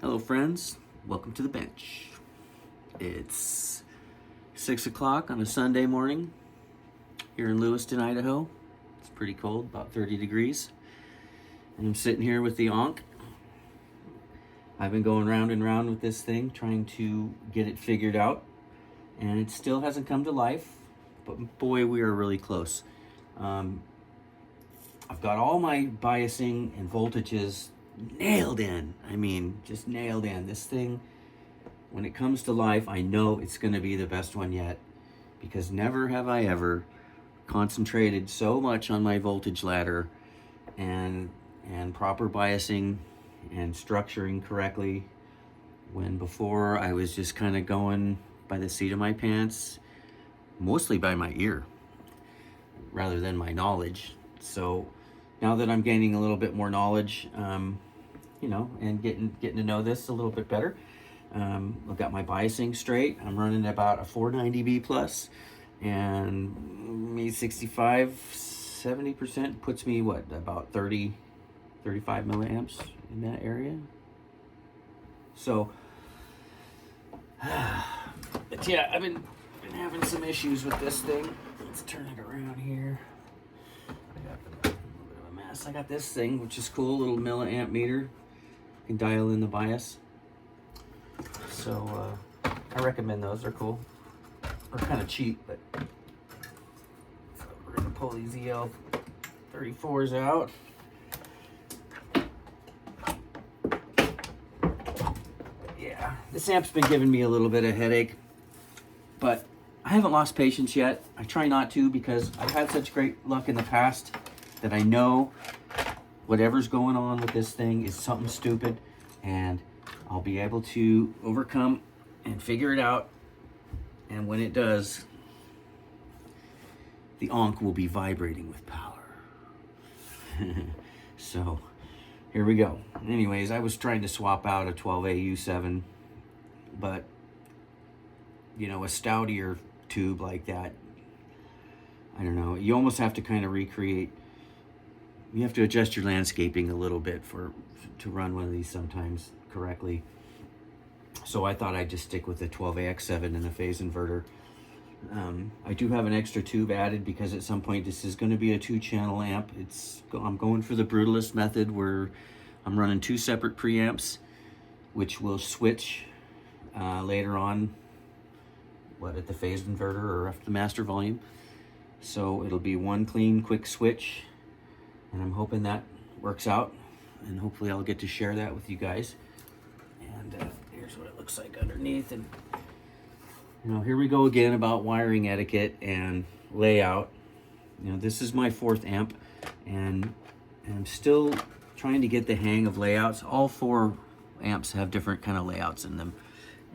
Hello friends, welcome to the bench. It's 6 o'clock on a Sunday morning here in Lewiston, Idaho. It's pretty cold, about 30 degrees. And I'm sitting here with the Ankh. I've been going round and round with this thing, trying to get it figured out. And it still hasn't come to life, but boy, we are really close. I've got all my biasing and voltages nailed in. I mean, just nailed in. This thing, when it comes to life, I know it's going to be the best one yet, because never have I ever concentrated so much on my voltage ladder and proper biasing and structuring correctly, when before I was just kind of going by the seat of my pants, mostly by my ear rather than my knowledge. So now that I'm gaining a little bit more knowledge, and getting to know this a little bit better, I've got my biasing straight. I'm running about a 490B plus, and me 65-70% puts me about 35 milliamps in that area. So, but yeah, I've been having some issues with this thing. Let's turn it around here. I got this thing, which is cool, little milliamp meter. You can dial in the bias. So I recommend those. They're cool. They're kind of cheap, but so we're gonna pull these EL34s out. Yeah, this amp's been giving me a little bit of headache, but I haven't lost patience yet. I try not to, because I've had such great luck in the past that I know whatever's going on with this thing is something stupid, and I'll be able to overcome and figure it out. And when it does, the Ankh will be vibrating with power. So here we go. Anyways, I was trying to swap out a 12AU7, but a stoutier tube like that, I don't know, you almost have to kind of recreate. You have to adjust your landscaping a little bit to run one of these sometimes correctly. So I thought I'd just stick with the 12AX7 and a phase inverter. I do have an extra tube added, because at some point this is going to be a 2-channel amp. I'm going for the brutalist method, where I'm running 2 separate preamps, which will switch later on, at the phase inverter or at the master volume. So it'll be one clean, quick switch. And I'm hoping that works out, and hopefully I'll get to share that with you guys. And here's what it looks like underneath. And here we go again about wiring etiquette and layout. This is my 4th amp, and I'm still trying to get the hang of layouts. All 4 amps have different kind of layouts in them,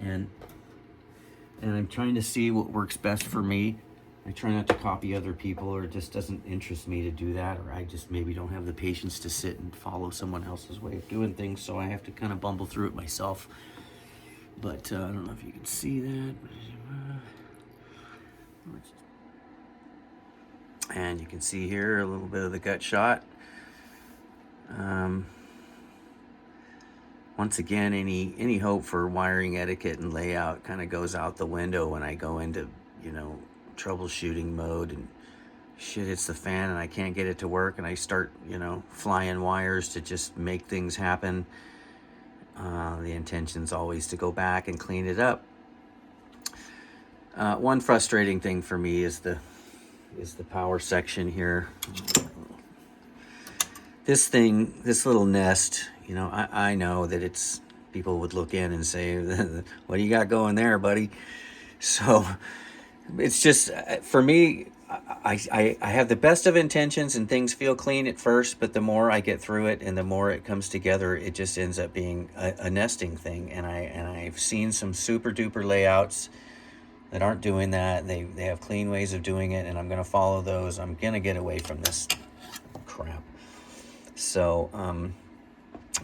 and I'm trying to see what works best for me. I try not to copy other people, or it just doesn't interest me to do that, or I just maybe don't have the patience to sit and follow someone else's way of doing things, so I have to kind of bumble through it myself. But I don't know if you can see that. And you can see here a little bit of the gut shot. Once again, any hope for wiring etiquette and layout kind of goes out the window when I go into, troubleshooting mode, and shit hits the fan and I can't get it to work, and I start flying wires to just make things happen. The intention's always to go back and clean it up. One frustrating thing for me is the power section here. This little nest, I know that people would look in and say, what do you got going there, buddy? So it's just, for me, I have the best of intentions and things feel clean at first, but the more I get through it and the more it comes together, it just ends up being a nesting thing. And I've seen some super duper layouts that aren't doing that. They have clean ways of doing it, and I'm going to follow those. I'm going to get away from this crap. So,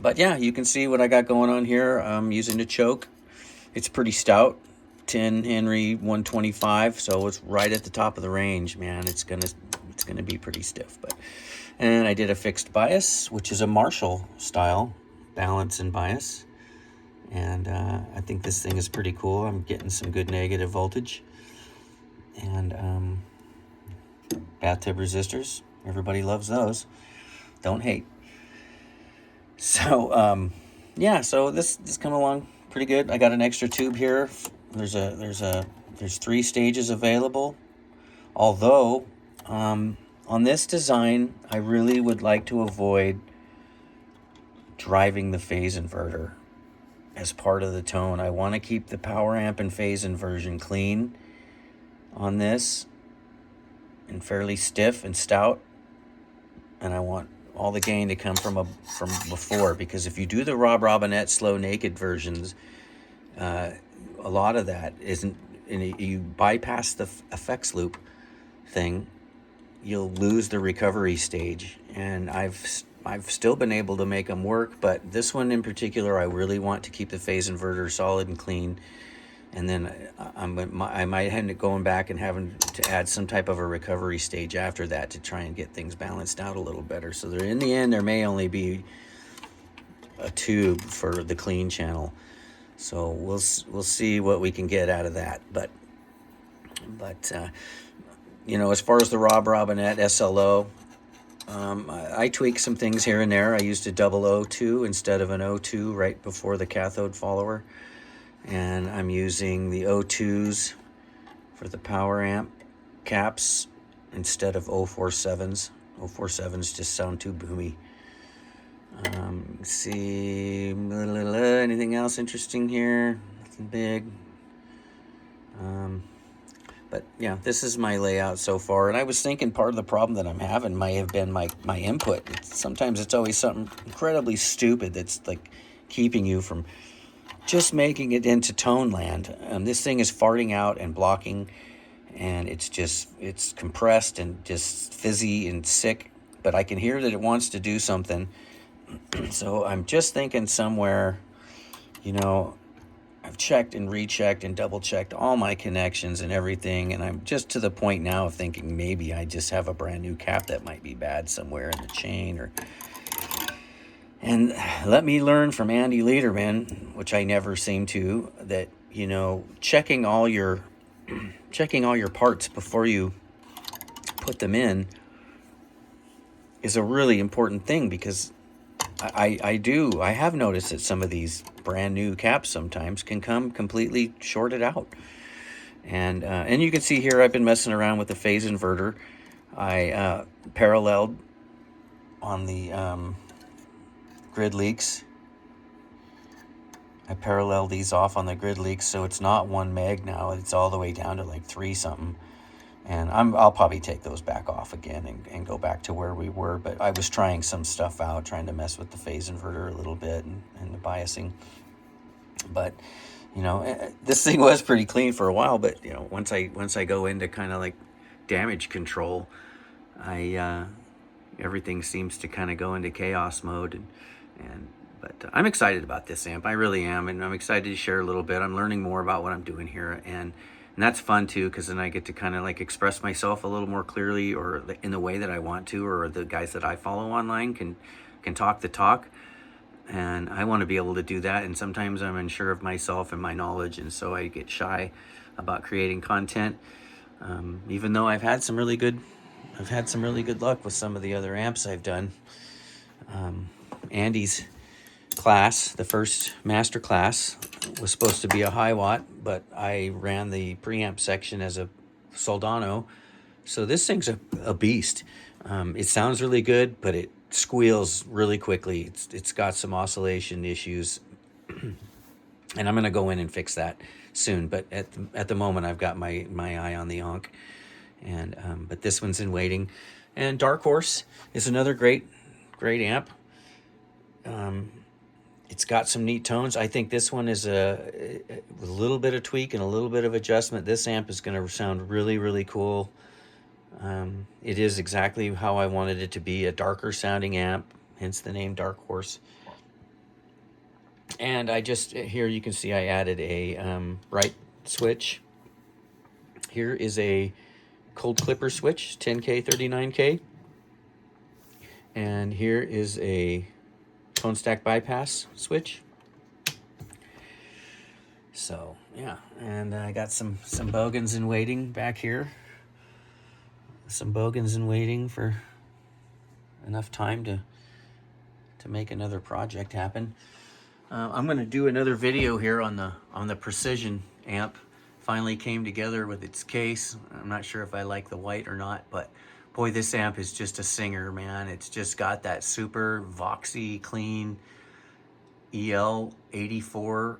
but yeah, you can see what I got going on here. I'm using a choke. It's pretty stout. 10 Henry 125, so it's right at the top of the range, man. It's gonna be pretty stiff. And I did a fixed bias, which is a Marshall style balance and bias. And I think this thing is pretty cool. I'm getting some good negative voltage. And bathtub resistors, everybody loves those. Don't hate. So yeah, so this coming along pretty good. I got an extra tube here. There's 3 stages available. Although on this design, I really would like to avoid driving the phase inverter as part of the tone. I want to keep the power amp and phase inversion clean on this and fairly stiff and stout. And I want all the gain to come from before, because if you do the Rob Robinette slow naked versions, a lot of that isn't, and you bypass the effects loop thing, you'll lose the recovery stage. And I've still been able to make them work, but this one in particular, I really want to keep the phase inverter solid and clean. And then I might end up going back and having to add some type of a recovery stage after that to try and get things balanced out a little better. So in the end, there may only be a tube for the clean channel. So we'll see what we can get out of that. But you know, as far as the Rob Robinette SLO, I tweaked some things here and there. I used a double O2 instead of an O2 right before the cathode follower. And I'm using the O2s for the power amp caps instead of 047s. 047s just sound too boomy. Let's see, anything else interesting here? Nothing big. But yeah, this is my layout so far. And I was thinking part of the problem that I'm having might have been my input. Sometimes it's always something incredibly stupid that's like keeping you from just making it into tone land. This thing is farting out and blocking, and it's compressed and just fizzy and sick, but I can hear that it wants to do something. So I'm just thinking somewhere, you know, I've checked and rechecked and double checked all my connections and everything, and I'm just to the point now of thinking maybe I just have a brand new cap that might be bad somewhere in the chain. And let me learn from Andy Lederman, which I never seem to, that, you know, checking all your parts before you put them in is a really important thing, because I have noticed that some of these brand new caps sometimes can come completely shorted out. And you can see here I've been messing around with the phase inverter. I paralleled on the grid leaks. I parallel these off on the grid leaks, so it's not 1 meg now. It's all the way down to like 3 something. And I'll probably take those back off again and go back to where we were. But I was trying some stuff out, trying to mess with the phase inverter a little bit and the biasing. But, you know, this thing was pretty clean for a while. But, you know, once I go into kind of like damage control, everything seems to kind of go into chaos mode. But I'm excited about this amp. I really am, and I'm excited to share a little bit. I'm learning more about what I'm doing here, and that's fun too, because then I get to kind of like express myself a little more clearly, or in the way that I want to, or the guys that I follow online can talk the talk, and I want to be able to do that. And sometimes I'm unsure of myself and my knowledge, and so I get shy about creating content. Even though I've had some really good luck with some of the other amps I've done. Andy's class, the first master class, was supposed to be a high watt, but I ran the preamp section as a Soldano. So this thing's a beast. It sounds really good, but it squeals really quickly. It's got some oscillation issues, and I'm going to go in and fix that soon. But at the moment, I've got my eye on the Ankh, and but this one's in waiting. And Dark Horse is another great amp. It's got some neat tones. I think this one is with a little bit of tweak and a little bit of adjustment. This amp is going to sound really, really cool. It is exactly how I wanted it to be, a darker sounding amp, hence the name Dark Horse. And I just, here you can see I added a bright switch. Here is a cold clipper switch, 10K, 39K. And here is a tone stack bypass switch. So yeah, and I got some bogans in waiting back here. Some bogans in waiting for enough time to make another project happen. I'm going to do another video here on the Precision amp. Finally came together with its case. I'm not sure if I like the white or not, but boy, this amp is just a singer, man. It's just got that super voxy, clean EL84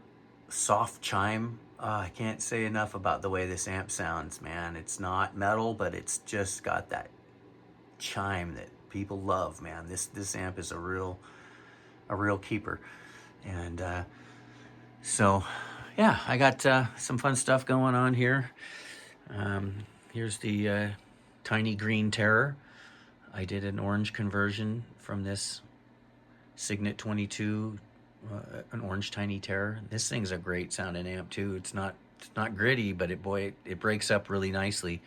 soft chime. I can't say enough about the way this amp sounds, man. It's not metal, but it's just got that chime that people love, man. This amp is a real keeper. And so yeah, I got some fun stuff going on here. Here's the Tiny Green Terror. I did an orange conversion from this Signet 22, an orange Tiny Terror. This thing's a great sounding amp too. It's not gritty, but it breaks up really nicely.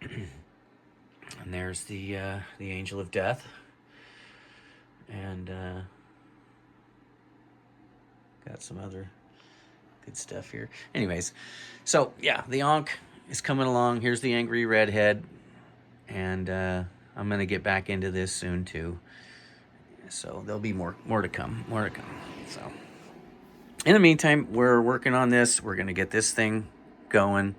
And there's the Angel of Death, and got some other good stuff here. Anyways, so yeah, the Ankh is coming along. Here's the Angry Redhead, and I'm gonna get back into this soon too. So there'll be more to come. So in the meantime, we're working on this. We're gonna get this thing going.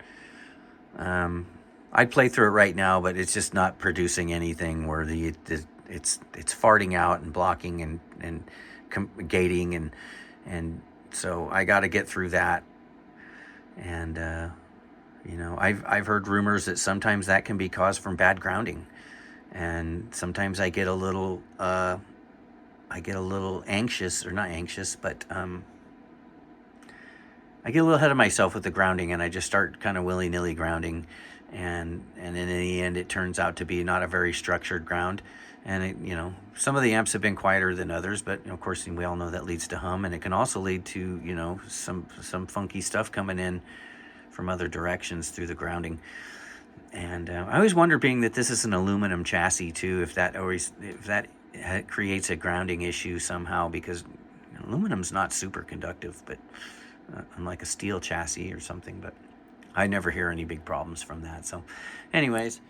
I'd play through it right now, but it's just not producing anything worthy. It's farting out and blocking and gating and so I got to get through that. And you know, I've heard rumors that sometimes that can be caused from bad grounding, and sometimes I get a little anxious, or not anxious, but I get a little ahead of myself with the grounding, and I just start kind of willy-nilly grounding, and in the end it turns out to be not a very structured ground. And it, you know, some of the amps have been quieter than others, but you know, of course we all know that leads to hum, and it can also lead to, you know, some funky stuff coming in from other directions through the grounding. And I always wonder, being that this is an aluminum chassis too, if that creates a grounding issue somehow, because aluminum's not super conductive, but unlike a steel chassis or something. But I never hear any big problems from that. So anyways,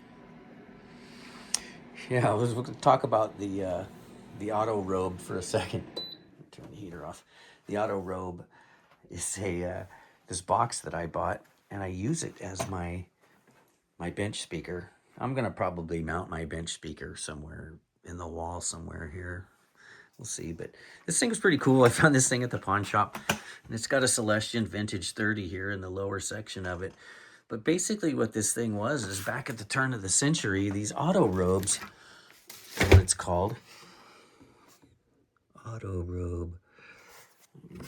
yeah, we'll talk about the auto robe for a second. Turn the heater off. The auto robe is this box that I bought, and I use it as my bench speaker. I'm gonna probably mount my bench speaker somewhere in the wall somewhere here. We'll see, but this thing is pretty cool. I found this thing at the pawn shop, and it's got a Celestion Vintage 30 here in the lower section of it. But basically what this thing was is, back at the turn of the century, these auto robes, is what it's called. Auto robe.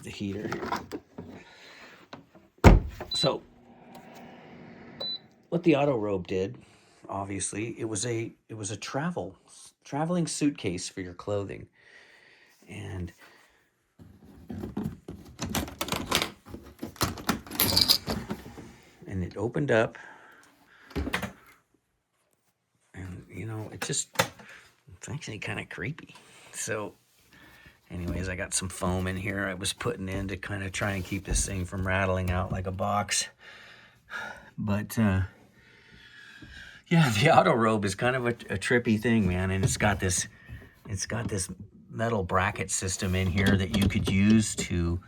The heater. So what the auto robe did, obviously, it was a traveling suitcase for your clothing. And it opened up, and you know, it's actually kind of creepy. So anyways, I got some foam in here I was putting in to kind of try and keep this thing from rattling out like a box. But yeah, the auto robe is kind of a trippy thing, man. And it's got this metal bracket system in here that you could use to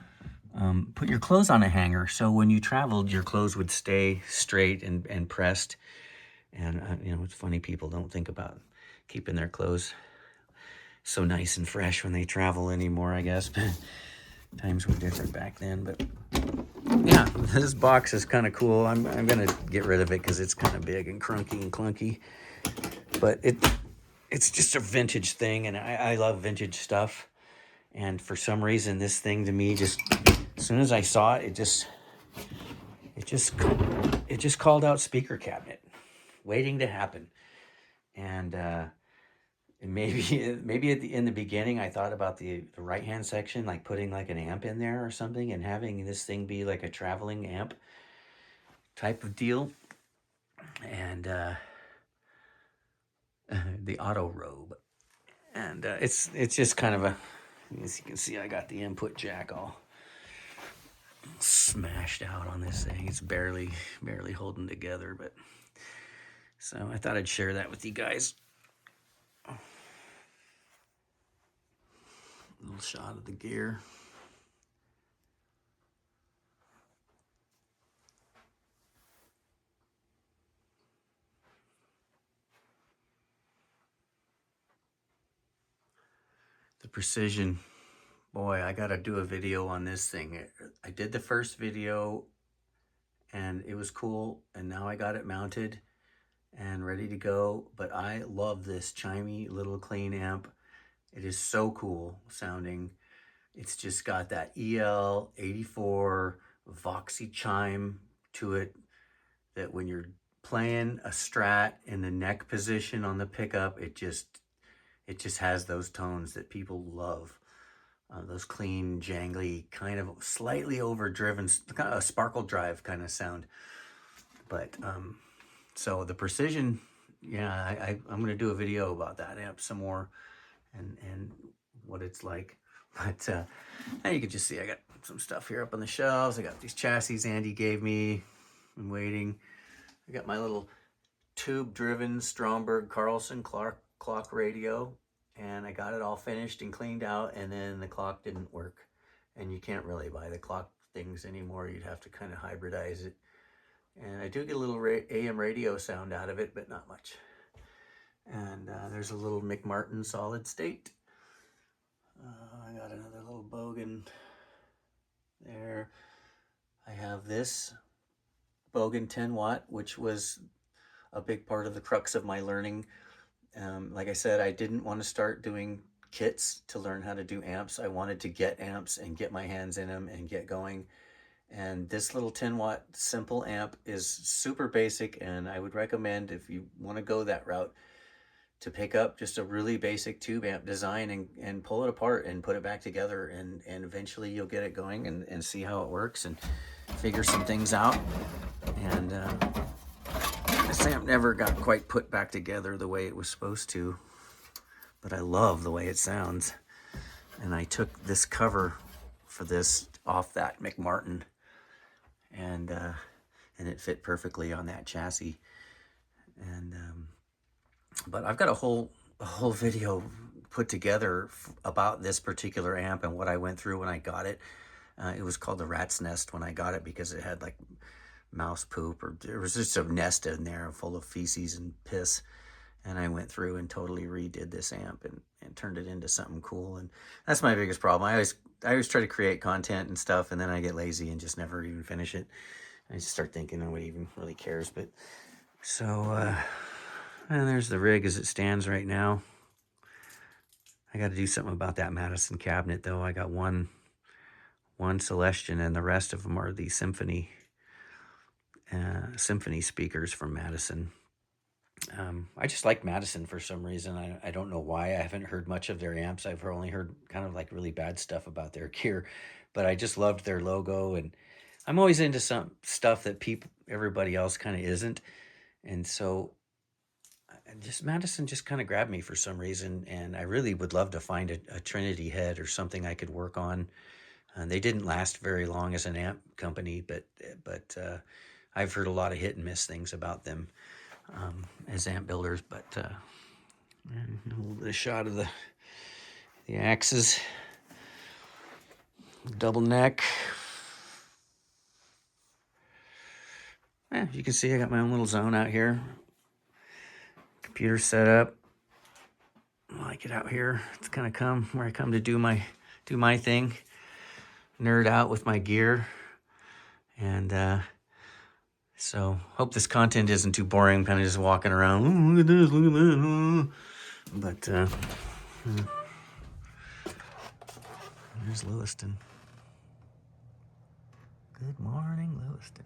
put your clothes on a hanger. So when you traveled, your clothes would stay straight and pressed. And you know, it's funny, people don't think about keeping their clothes so nice and fresh when they travel anymore, I guess. But times were different back then. But yeah, this box is kind of cool. I'm gonna get rid of it because it's kind of big and crunky and clunky. But it's just a vintage thing, and I love vintage stuff. And for some reason, this thing to me, just as soon as I saw it, it just called out speaker cabinet, waiting to happen. And maybe in the beginning, I thought about the right hand section, like putting like an amp in there or something, and having this thing be like a traveling amp type of deal. And the auto robe, and it's just kind of a, as you can see, I got the input jack all smashed out on this thing. It's barely holding together, but so I thought I'd share that with you guys. A little shot of the gear. The precision, boy, I gotta do a video on this thing. I did the first video and it was cool, and now I got it mounted and ready to go. But I love this chimey little clean amp. It is so cool sounding. It's just got that EL84 Voxy chime to it, that when you're playing a Strat in the neck position on the pickup, it just has those tones that people love. Those clean, jangly, kind of slightly overdriven, kind of a sparkle drive kind of sound. But so the precision, yeah, I'm going to do a video about that amp some more, and what it's like. But now you can just see I got some stuff here up on the shelves. I got these chassis Andy gave me. I'm waiting. I got my little tube-driven Stromberg Carlson clock radio, and I got it all finished and cleaned out, and then the clock didn't work. And you can't really buy the clock things anymore. You'd have to kind of hybridize it. And I do get a little AM radio sound out of it, but not much. And there's a little McMartin solid state. I got another little Bogan there. I have this Bogan 10 watt, which was a big part of the crux of my learning. Like I said, I didn't want to start doing kits to learn how to do amps. I wanted to get amps and get my hands in them and get going. And this little 10 watt simple amp is super basic, and I would recommend, if you want to go that route, to pick up just a really basic tube amp design and pull it apart and put it back together, and eventually you'll get it going and see how it works and figure some things out. And this amp never got quite put back together the way it was supposed to, but I love the way it sounds. And I took this cover for this off that McMartin, and it fit perfectly on that chassis. And but I've got a whole video put together about this particular amp and what I went through when I got it. It was called the Rat's Nest when I got it, because it had like mouse poop, or there was just a nest in there full of feces and piss. And I went through and totally redid this amp and turned it into something cool. And that's my biggest problem. I always try to create content and stuff, and then I get lazy and just never even finish it. I just start thinking nobody even really cares. But so and there's the rig as it stands right now. I got to do something about that Madison cabinet, though. I got one Celestion, and the rest of them are the Symphony speakers from Madison. I just like Madison for some reason. I don't know why. I haven't heard much of their amps. I've only heard kind of like really bad stuff about their gear, but I just loved their logo, and I'm always into some stuff that everybody else kind of isn't. And so Madison just kind of grabbed me for some reason, and I really would love to find a Trinity head or something I could work on. They didn't last very long as an amp company, but I've heard a lot of hit and miss things about them as amp builders. But a little bit of shot of the axes, double neck. You can see I got my own little zone out here. Computer set up. I like it out here. It's kind of where I come to do my thing, nerd out with my gear. And so hope this content isn't too boring. I'm kind of just walking around. Oh, look at this, look at that. But there's Lewiston. Good morning, Lewiston.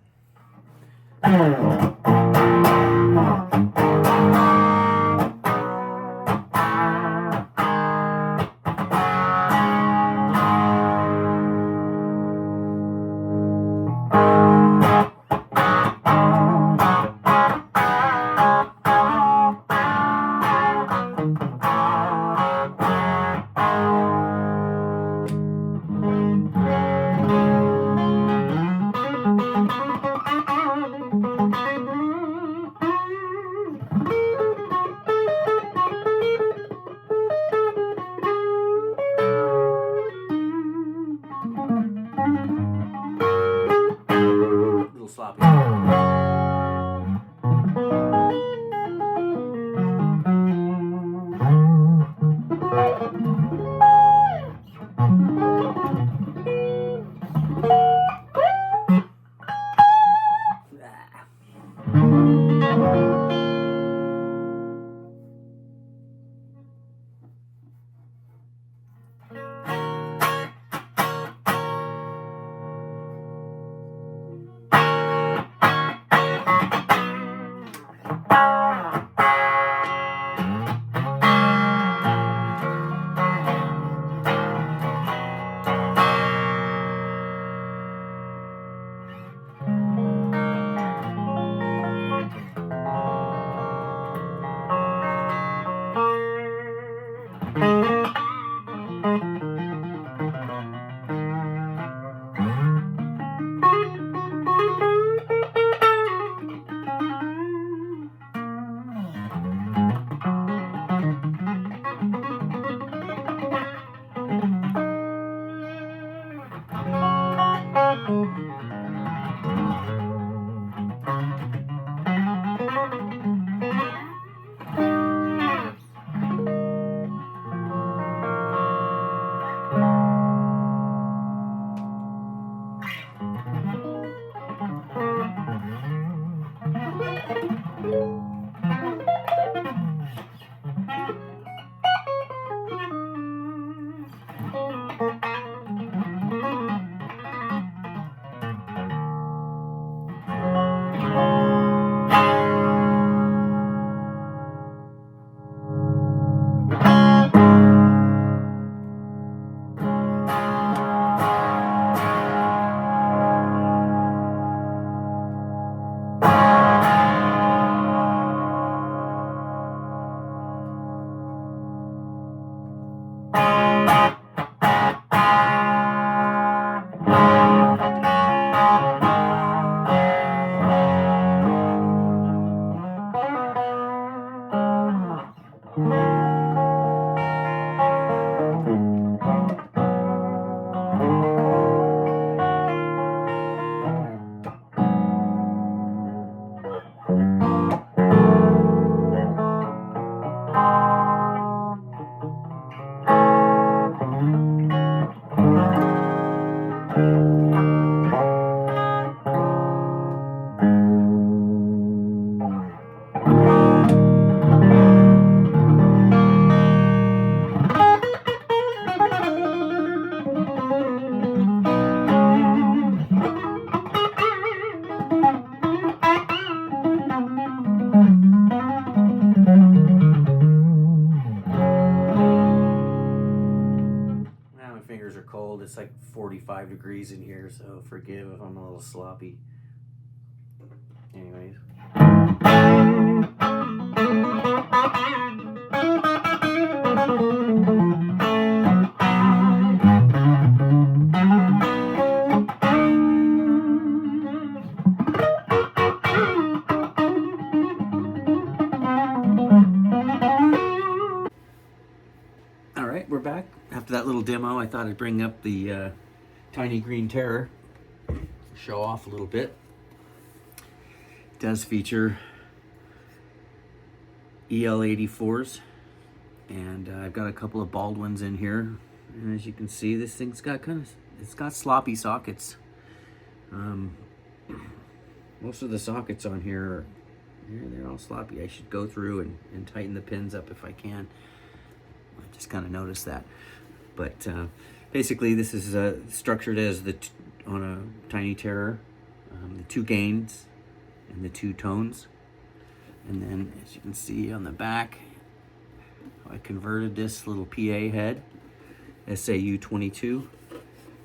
Now my fingers are cold. It's like 45 degrees in here, so forgive if I'm a little sloppy. Anyways. All right, we're back. After that little demo, I thought I'd bring up the Tiny Green Terror, show off a little bit. It does feature EL84s, and I've got a couple of bald ones in here. And as you can see, this thing's got it's got sloppy sockets. Most of the sockets on here, they're all sloppy. I should go through and tighten the pins up if I can. I just kind of noticed that. But basically, this is structured as on a Tiny Terror, the 2 gains and the 2 tones. And then, as you can see on the back, I converted this little PA head, SAU22.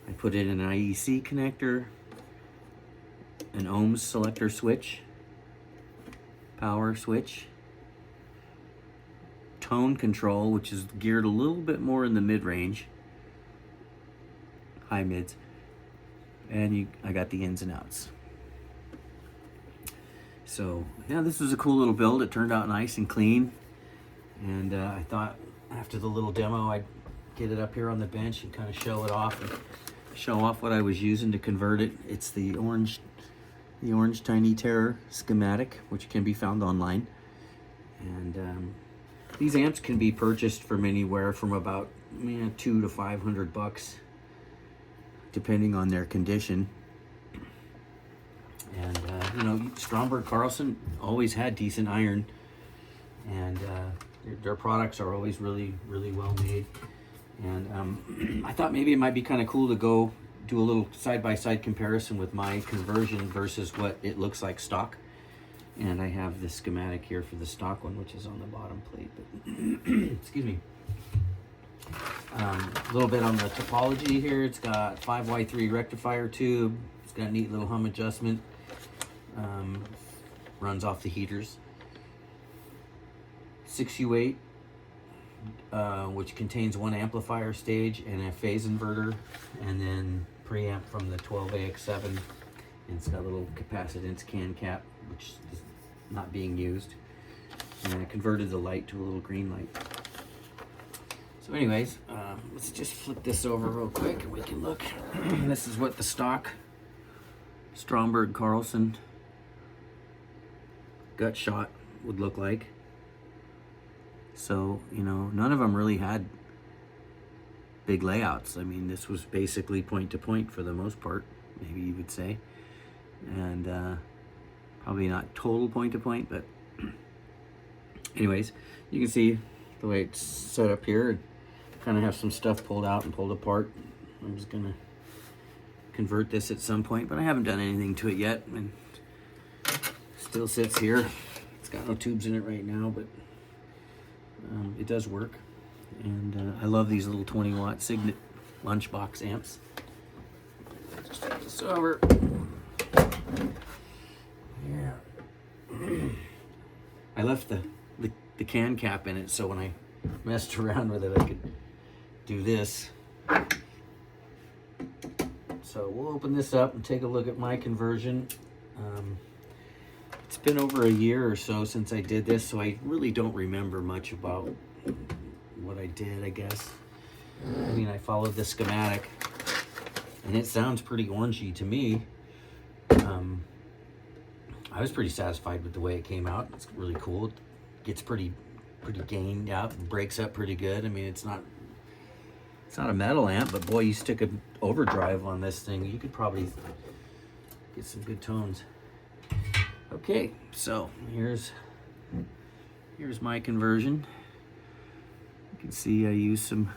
I put in an IEC connector, an ohms selector switch, power switch, tone control, which is geared a little bit more in the mid-range, high mids, and I got the ins and outs. So yeah, this was a cool little build. It turned out nice and clean, and I thought after the little demo I'd get it up here on the bench and kind of show it off and show off what I was using to convert it. It's the orange Tiny Terror schematic, which can be found online, and these amps can be purchased from anywhere from about $200 to $500, depending on their condition. And you know, Stromberg Carlson always had decent iron, and their products are always really well made. And I thought maybe it might be kind of cool to go do a little side-by-side comparison with my conversion versus what it looks like stock. And I have the schematic here for the stock one, which is on the bottom plate. But excuse me. A little bit on the topology here. It's got 5Y3 rectifier tube. It's got a neat little hum adjustment. Runs off the heaters. 6U8, which contains 1 amplifier stage and a phase inverter, and then preamp from the 12AX7. And it's got a little capacitance can cap, which is not being used. And I converted the light to a little green light. So anyways, let's just flip this over real quick and we can look. This is what the stock Stromberg Carlson gut shot would look like. So, you know, none of them really had big layouts. I mean, this was basically point to point for the most part, maybe you would say. And probably not total point to point, but anyways, you can see the way it's set up here. Kind of have some stuff pulled out and pulled apart. I'm just gonna convert this at some point, but I haven't done anything to it yet, and still sits here. It's got no tubes in it right now, but it does work. And I love these little 20-watt Signet lunchbox amps. Just flip this over. Yeah. I left the can cap in it, so when I messed around with it, I could do this. So we'll open this up and take a look at my conversion. It's been over a year or so since I did this, so I really don't remember much about what I did, I guess. I mean, I followed the schematic, and it sounds pretty orangey to me. I was pretty satisfied with the way it came out. It's really cool. It gets pretty pretty gained out and breaks up pretty good. I mean, it's not a metal amp, but boy, you stick an overdrive on this thing, you could probably get some good tones. Okay, so here's my conversion. You can see I use some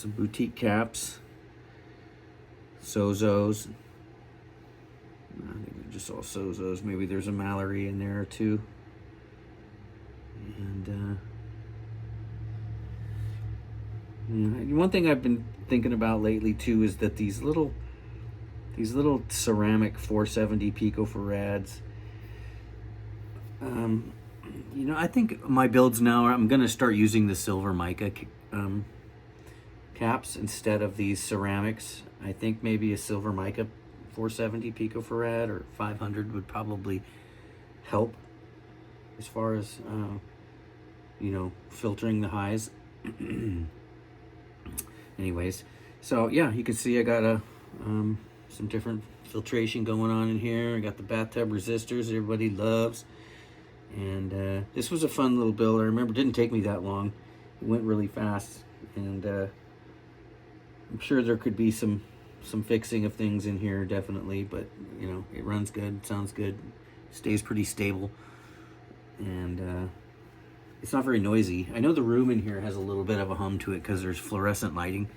boutique caps, Sozos. I think they're just all Sozos. Maybe there's a Mallory in there too. And one thing I've been thinking about lately too is that these little ceramic 470 picofarads. You know, I think my builds now, I'm going to start using the silver mica caps instead of these ceramics. I think maybe a silver mica 470 picofarad or 500 would probably help as far as you know, filtering the highs. Anyways, so yeah, you can see I got some different filtration going on in here. I got the bathtub resistors everybody loves, and this was a fun little build. I remember it didn't take me that long. It went really fast, and I'm sure there could be some fixing of things in here, definitely, but you know, it runs good, sounds good, stays pretty stable, and it's not very noisy. I know the room in here has a little bit of a hum to it because there's fluorescent lighting,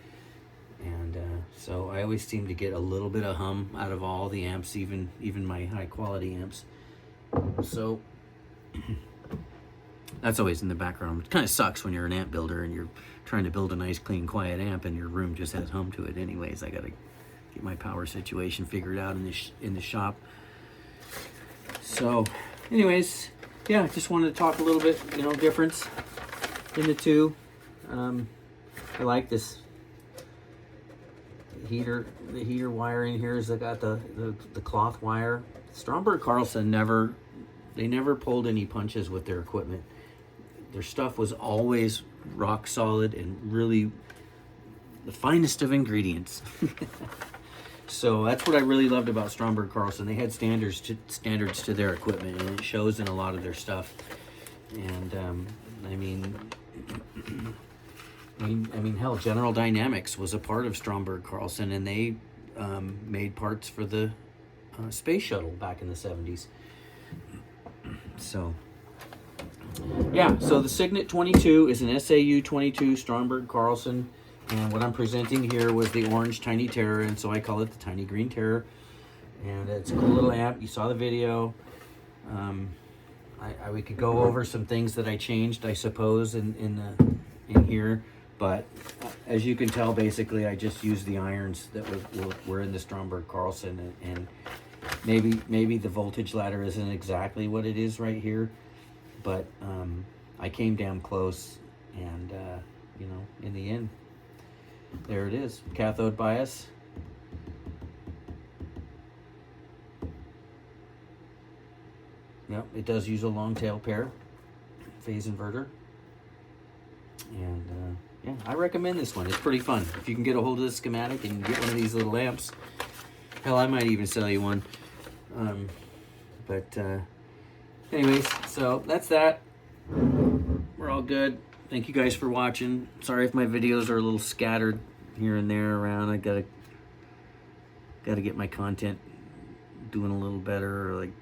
and so I always seem to get a little bit of hum out of all the amps, even my high quality amps. So that's always in the background. It kind of sucks when you're an amp builder and you're trying to build a nice, clean, quiet amp and your room just has hum to it. Anyways, I gotta get my power situation figured out in the shop. So, anyways, yeah, just wanted to talk a little bit, you know, difference in the two. I like this heater. The heater wire in here is I got the cloth wire. Stromberg Carlson never pulled any punches with their equipment. Their stuff was always rock solid and really the finest of ingredients. So that's what I really loved about Stromberg Carlson. They had standards to their equipment, and it shows in a lot of their stuff. And I mean, hell, General Dynamics was a part of Stromberg Carlson, and they made parts for the space shuttle back in the 70s. So yeah, so the Signet 22 is an SAU 22 Stromberg Carlson. And what I'm presenting here was the orange Tiny Terror, and so I call it the Tiny Green Terror. And it's a cool little amp. You saw the video. We could go over some things that I changed, I suppose, in here. But as you can tell, basically, I just used the irons that were in the Stromberg Carlson, and maybe the voltage ladder isn't exactly what it is right here, but I came damn close, and you know, in the end, there it is. Cathode bias. Yep, it does use a long tail pair phase inverter. And yeah, I recommend this one. It's pretty fun. If you can get a hold of the schematic and get one of these little amps. Hell, I might even sell you one. Anyways, so that's that. We're all good. Thank you guys for watching. Sorry if my videos are a little scattered here and there around. I gotta get my content doing a little better, or like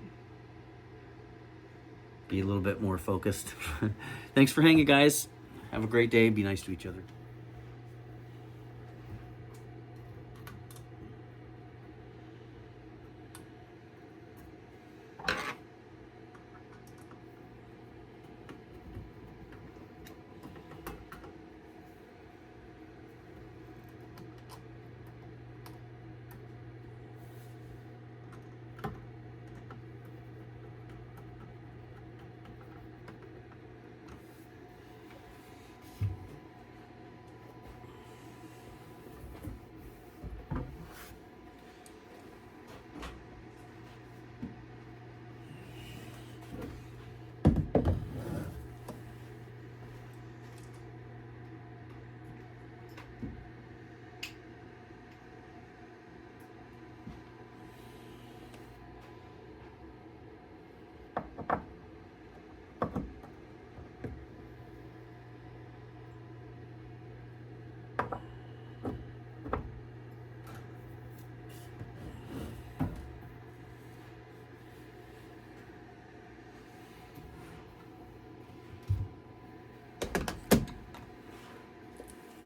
be a little bit more focused. Thanks for hanging, guys. Have a great day. Be nice to each other.